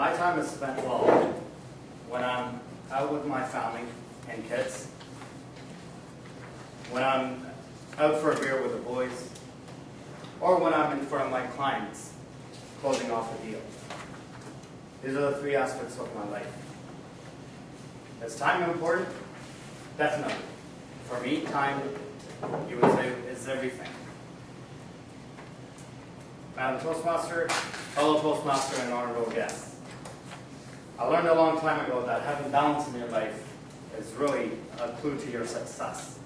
My time is spent well when I'm out with my family and kids, when I'm out for a beer with the boys, or when I'm in front of my clients closing off a deal. These are the three aspects of my life. Is time important? Definitely. For me, time, you would say, is everything. Madam Toastmaster, fellow Toastmaster, and honorable guest. I learned a long time ago that having balance in your life is really a clue to your success.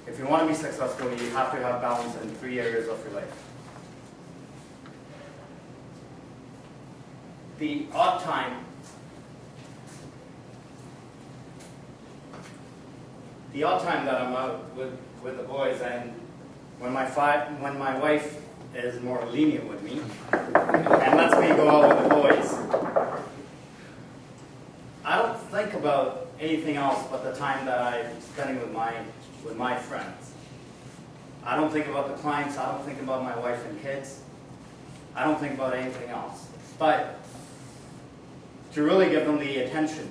If you want to be successful, you have to have balance in 3 areas of your life. The odd time that I'm out with the boys, and when my wife is more lenient with me and lets me go out with the boys, I don't think about anything else but the time that I'm spending with my friends. I don't think about the clients. I don't think about my wife and kids. I don't think about anything else. But to really give them the attention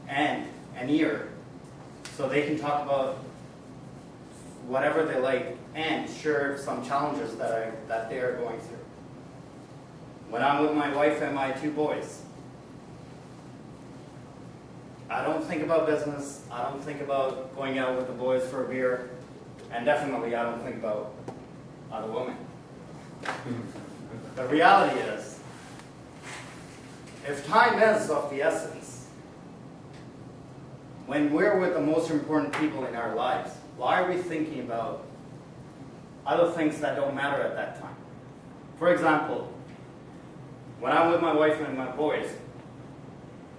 and an ear so they can talk about whatever they like and share some challenges that they are going through. When I'm with my wife and my 2 boys, I don't think about business. I don't think about going out with the boys for a beer. And definitely I don't think about other women. The reality is, if time is of the essence, when we're with the most important people in our lives, why are we thinking about other things that don't matter at that time? For example, when I'm with my wife and my boys,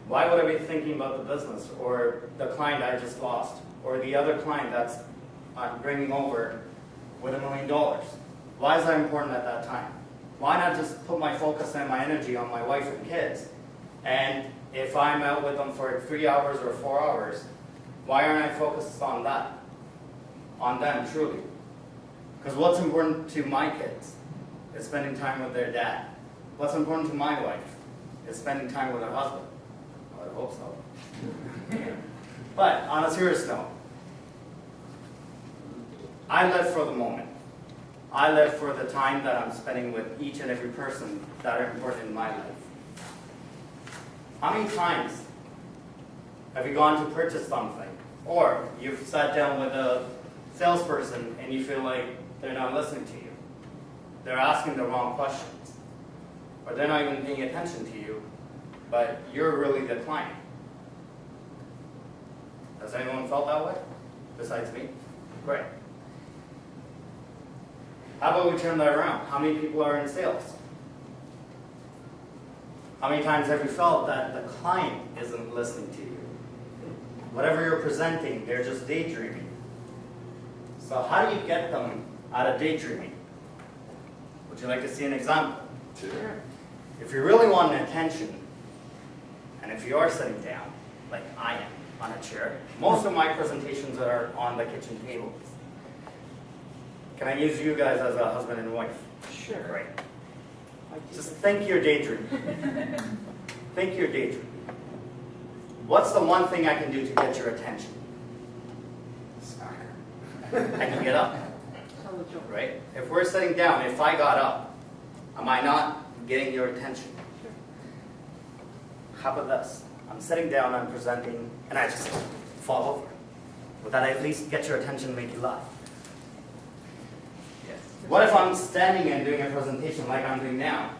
why would I be thinking about the business or the client I just lost or the other client that's I'm bringing over with $1 million? Why is that important at that time? Why not just put my focus and my energy on my wife and kids? And if I'm out with them for 3 hours or 4 hours, why aren't I focused on that? On them, truly. Because what's important to my kids is spending time with their dad. What's important to my wife is spending time with her husband. Well, I hope so. But on a serious note, I live for the moment. I live for the time that I'm spending with each and every person that are important in my life. How many times have you gone to purchase something, or you've sat down with a salesperson and you feel like they're not listening to you? They're asking the wrong questions, or they're not even paying attention to you, but you're really the client. Has anyone felt that way besides me? Great. How about we turn that around? How many people are in sales? How many times have you felt that the client isn't listening to you? Whatever you're presenting, they're just daydreaming. So how do you get them out of daydreaming? Would you like to see an example? Sure. If you really want attention, and if you are sitting down, like I am, on a chair, most of my presentations are on the kitchen table. Can I use you guys as a husband and wife? Sure. Great. Just think you're daydreaming. Think you're daydreaming. What's the one thing I can do to get your attention? I can get up. Right? If we're sitting down, if I got up, am I not getting your attention? How about this? I'm sitting down, I'm presenting, and I just fall over. Would that at least get your attention and make you laugh? What if I'm standing and doing a presentation like I'm doing now,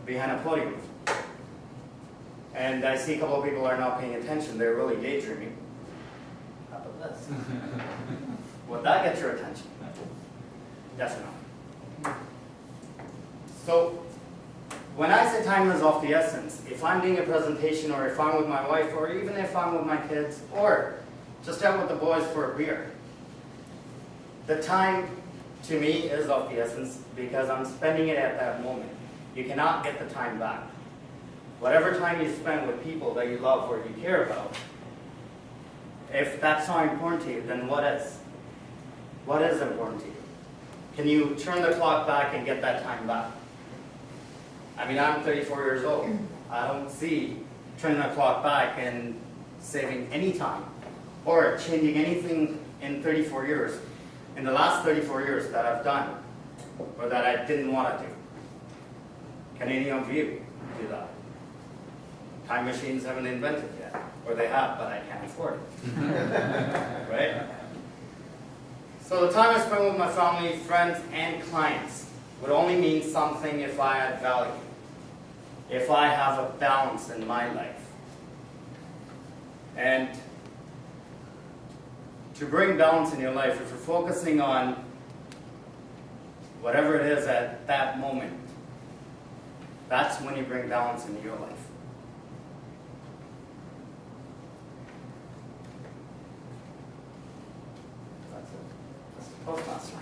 behind a podium, and I see a couple of people are not paying attention, they're really daydreaming? How about this? Would that get your attention? Definitely. So, when I say time is of the essence, if I'm doing a presentation, or if I'm with my wife, or even if I'm with my kids, or just out with the boys for a beer, the time, to me, is of the essence because I'm spending it at that moment. You cannot get the time back. Whatever time you spend with people that you love or you care about, if that's not important to you, then what is? What is important to you? Can you turn the clock back and get that time back? I mean, I'm 34 years old. I don't see turning the clock back and saving any time or changing anything in 34 years, in the last 34 years that I've done or that I didn't want to do. Can any of you do that? Time machines haven't invented yet, or they have, but I can't afford it. Right? So the time I spend with my family, friends, and clients would only mean something if I add value, if I have a balance in my life. And to bring balance in your life, if you're focusing on whatever it is at that moment, that's when you bring balance into your life. That's it. That's the Postmaster.